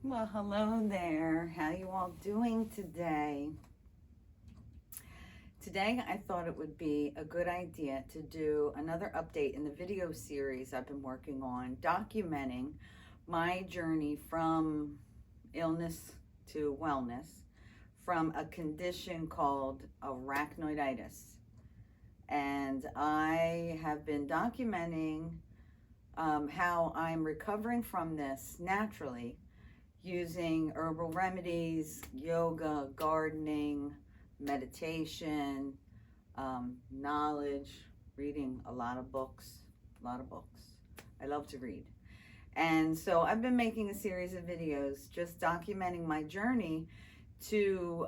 Well, hello there. How you all doing today? Today, I thought it would be a good idea to do another update in the video series I've been working on, documenting my journey from illness to wellness from a condition called arachnoiditis. And I have been documenting how I'm recovering from this naturally using herbal remedies, yoga, gardening, meditation, knowledge, reading a lot of books. I love to read. And so I've been making a series of videos just documenting my journey to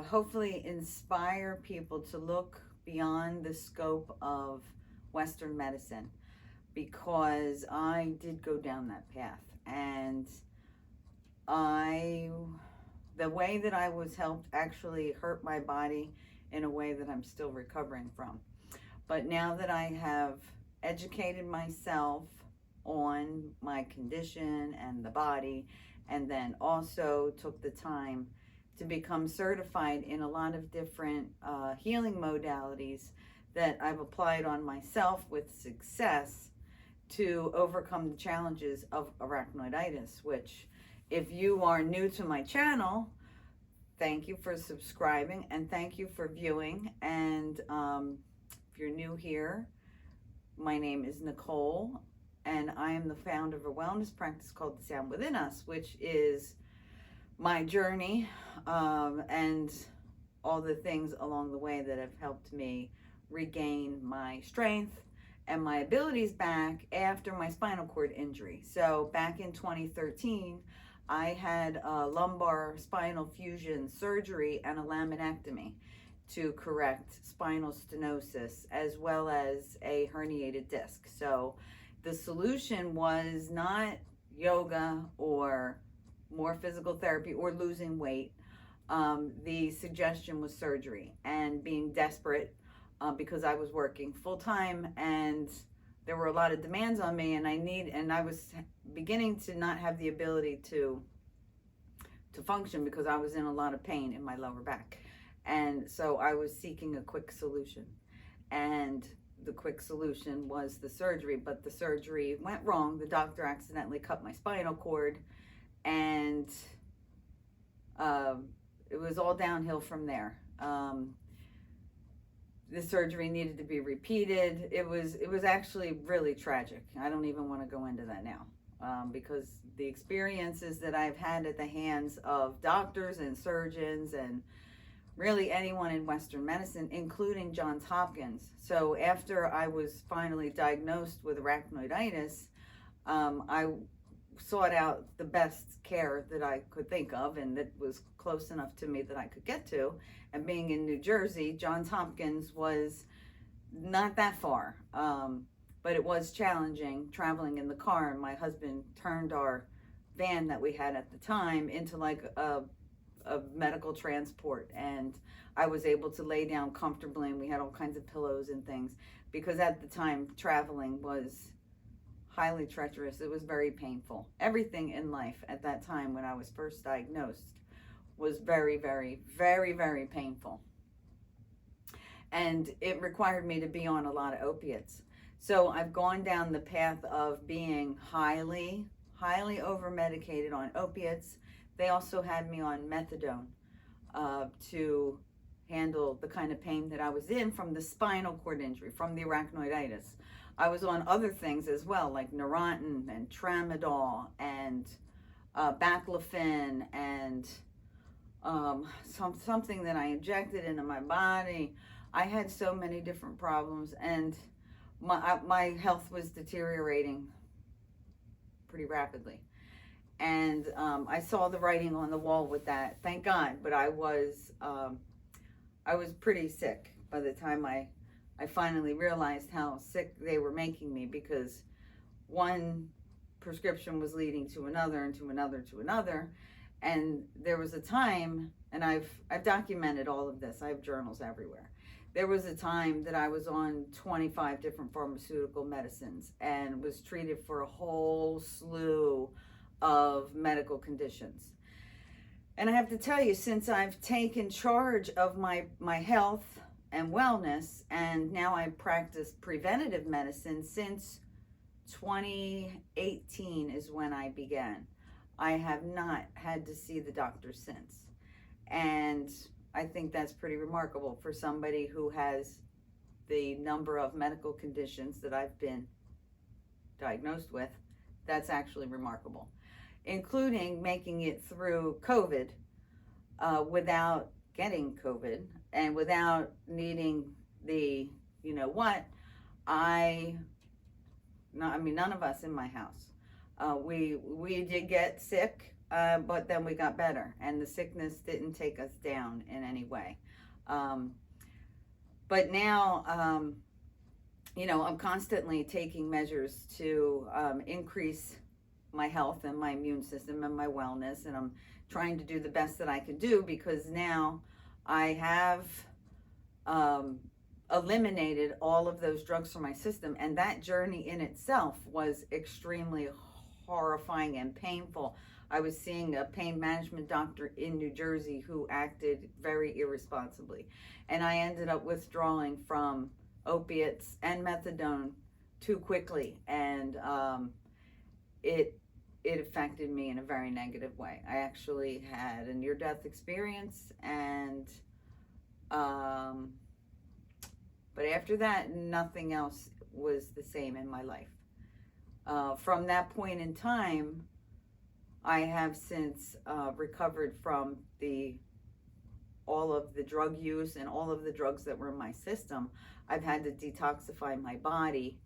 hopefully inspire people to look beyond the scope of Western medicine, because I did go down that path. And the way that I was helped actually hurt my body in a way that I'm still recovering from. But now that I have educated myself on my condition and the body, and then also took the time to become certified in a lot of different healing modalities that I've applied on myself with success to overcome the challenges of arachnoiditis, which, if you are new to my channel, thank you for subscribing and thank you for viewing. And if you're new here, my name is Nicole, and I am the founder of a wellness practice called The Sound Within Us, which is my journey and all the things along the way that have helped me regain my strength and my abilities back after my spinal cord injury. So back in 2013, I had a lumbar spinal fusion surgery and a laminectomy to correct spinal stenosis, as well as a herniated disc. So the solution was not yoga or more physical therapy or losing weight. The suggestion was surgery, and being desperate because I was working full time and there were a lot of demands on me, and I was beginning to not have the ability to function because I was in a lot of pain in my lower back. And so I was seeking a quick solution, and the quick solution was the surgery. But the surgery went wrong. The doctor accidentally cut my spinal cord, and it was all downhill from there. The surgery needed to be repeated. It was actually really tragic. I don't even want to go into that now, because the experiences that I've had at the hands of doctors and surgeons and really anyone in Western medicine, including Johns Hopkins. So after I was finally diagnosed with arachnoiditis, I sought out the best care that I could think of and that was close enough to me that I could get to. And being in New Jersey, Johns Hopkins was not that far, but it was challenging traveling in the car. And my husband turned our van that we had at the time into like a medical transport, and I was able to lay down comfortably, and we had all kinds of pillows and things, because at the time traveling was highly treacherous. It was very painful. Everything in life at that time when I was first diagnosed was very, very, very, very painful. And it required me to be on a lot of opiates. So I've gone down the path of being highly, highly over-medicated on opiates. They also had me on methadone to handle the kind of pain that I was in from the spinal cord injury, from the arachnoiditis. I was on other things as well, like Neurontin and Tramadol and Baclofen and something that I injected into my body. I had so many different problems, and my health was deteriorating pretty rapidly. And I saw the writing on the wall with that, thank God. But I was pretty sick by the time I finally realized how sick they were making me, because one prescription was leading to another and to another to another. And there was a time, and I've documented all of this. I have journals everywhere. There was a time that I was on 25 different pharmaceutical medicines and was treated for a whole slew of medical conditions. And I have to tell you, since I've taken charge of my health and wellness, and now I practice preventative medicine since 2018 is when I began. I have not had to see the doctor since. And I think that's pretty remarkable for somebody who has the number of medical conditions that I've been diagnosed with. That's actually remarkable, including making it through COVID without getting COVID and without needing the, you know what, none of us in my house. We did get sick, but then we got better, and the sickness didn't take us down in any way. But now, you know, I'm constantly taking measures to increase my health and my immune system and my wellness, and I'm trying to do the best that I can do, because now I have eliminated all of those drugs from my system, and that journey in itself was extremely horrifying and painful. I was seeing a pain management doctor in New Jersey who acted very irresponsibly, and I ended up withdrawing from opiates and methadone too quickly, and it affected me in a very negative way. I actually had a near-death experience, and but after that, nothing else was the same in my life. From that point in time, I have since recovered from all of the drug use and all of the drugs that were in my system. I've had to detoxify my body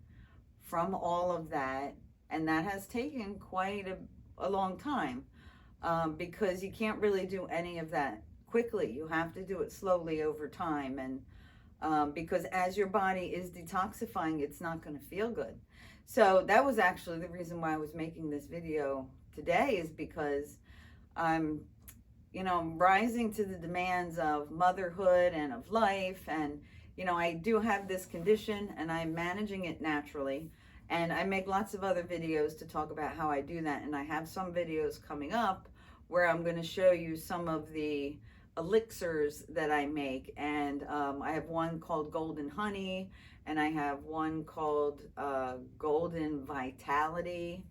from all of that, and that has taken quite a long time, because you can't really do any of that quickly. You have to do it slowly over time, and because as your body is detoxifying, it's not going to feel good. So that was actually the reason why I was making this video today, is because I'm rising to the demands of motherhood and of life, and I do have this condition, and I'm managing it naturally, and I make lots of other videos to talk about how I do that, and I have some videos coming up where I'm going to show you some of the elixirs that I make, and I have one called Golden Honey, and I have one called Golden Vitality,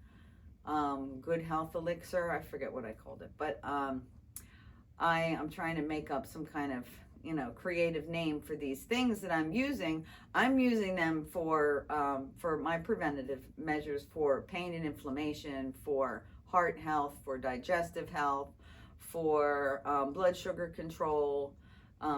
Good Health Elixir. I forget what I called it, but I'm trying to make up some kind of creative name for these things that I'm using. I'm using them for my preventative measures, for pain and inflammation, for heart health, for digestive health, for blood sugar control,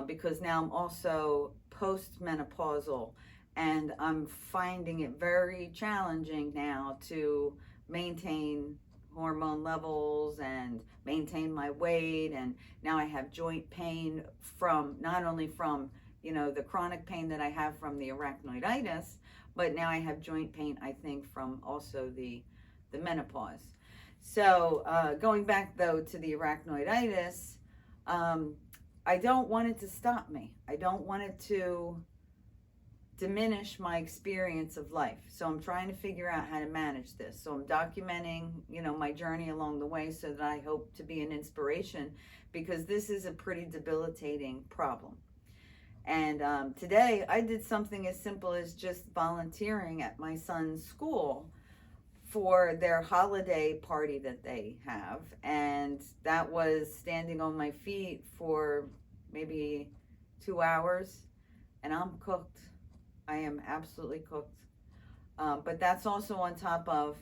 because now I'm also postmenopausal, and I'm finding it very challenging now to maintain hormone levels and maintain my weight. And now I have joint pain from not only from the chronic pain that I have from the arachnoiditis, but now I have joint pain, I think, from also the menopause. So going back though to the arachnoiditis, I don't want it to stop me. I don't want it to diminish my experience of life. So I'm trying to figure out how to manage this. So I'm documenting, my journey along the way, so that I hope to be an inspiration, because this is a pretty debilitating problem. And today I did something as simple as just volunteering at my son's school for their holiday party that they have. And that was standing on my feet for maybe 2 hours, and I'm cooked. I am absolutely cooked. But that's also on top of,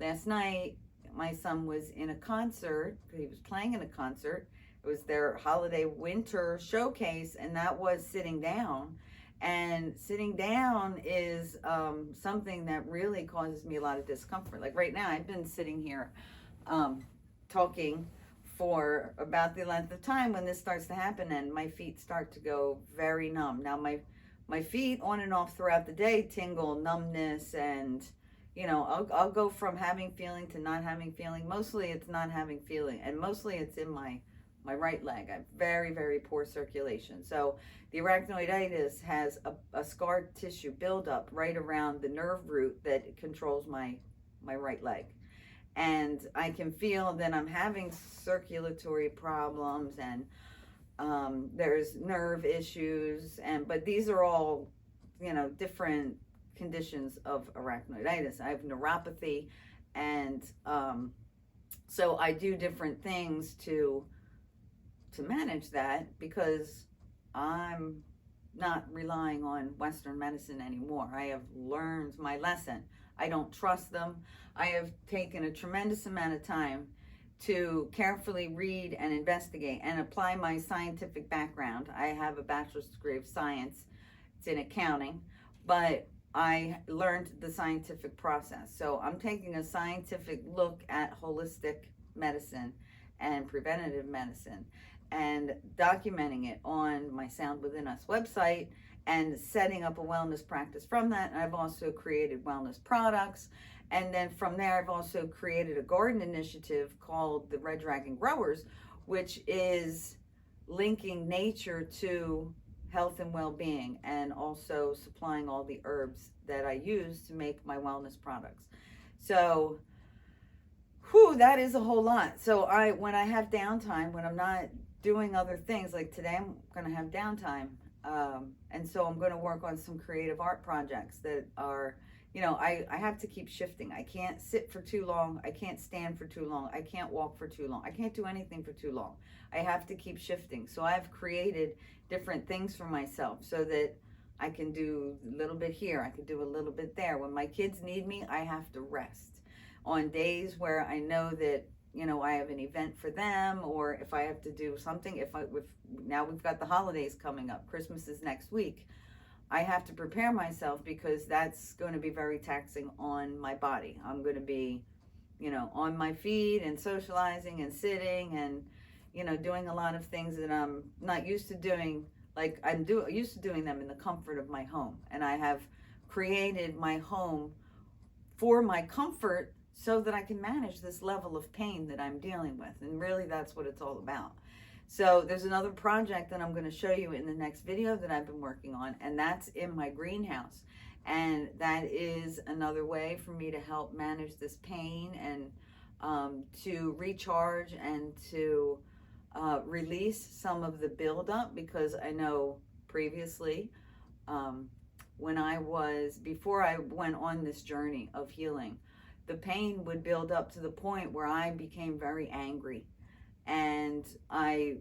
last night, my son was in a concert. He was playing in a concert. It was their holiday winter showcase, and that was sitting down. And sitting down is something that really causes me a lot of discomfort. Like right now, I've been sitting here talking for about the length of time when this starts to happen, and my feet start to go very numb. Now my feet on and off throughout the day tingle, numbness, and I'll go from having feeling to not having feeling. Mostly it's not having feeling, and mostly it's in my right leg. I have very, very poor circulation. So the arachnoiditis has a scar tissue buildup right around the nerve root that controls my right leg. and I can feel that I'm having circulatory problems, and there's nerve issues, but these are all, different conditions of arachnoiditis. I have neuropathy, and so I do different things to manage that, because I'm not relying on Western medicine anymore. I have learned my lesson. I don't trust them. I have taken a tremendous amount of time to carefully read and investigate and apply my scientific background. I have a bachelor's degree of science. It's in accounting, but I learned the scientific process. So I'm taking a scientific look at holistic medicine and preventative medicine, and documenting it on my Sound Within Us website, and setting up a wellness practice from that. And I've also created wellness products. And then from there, I've also created a garden initiative called the Red Dragon Growers, which is linking nature to health and well-being, and also supplying all the herbs that I use to make my wellness products. So, that is a whole lot. So when I have downtime, when I'm not doing other things, like today I'm going to have downtime, and so I'm going to work on some creative art projects that are, I have to keep shifting. I can't sit for too long. I can't stand for too long. I can't walk for too long. I can't do anything for too long. I have to keep shifting. So I've created different things for myself so that I can do a little bit here. I can do a little bit there. When my kids need me, I have to rest. On days where I know that, I have an event for them, or if I have to do something, if now we've got the holidays coming up, Christmas is next week, I have to prepare myself, because that's going to be very taxing on my body. I'm going to be, on my feet and socializing and sitting and, doing a lot of things that I'm not used to doing. Like used to doing them in the comfort of my home. And I have created my home for my comfort, so that I can manage this level of pain that I'm dealing with. And really, that's what it's all about. So there's another project that I'm going to show you in the next video that I've been working on, and that's in my greenhouse. And that is another way for me to help manage this pain, and to recharge, and to release some of the buildup, because I know previously, before I went on this journey of healing, the pain would build up to the point where I became very angry. And I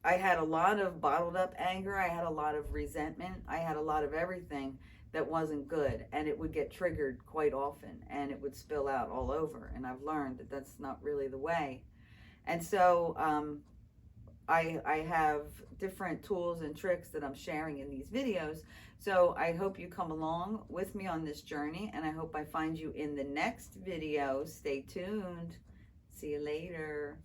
had a lot of bottled up anger. I had a lot of resentment. I had a lot of everything that wasn't good. And it would get triggered quite often, and it would spill out all over. And I've learned that that's not really the way. And so I have different tools and tricks that I'm sharing in these videos. So I hope you come along with me on this journey, and I hope I find you in the next video. Stay tuned. See you later.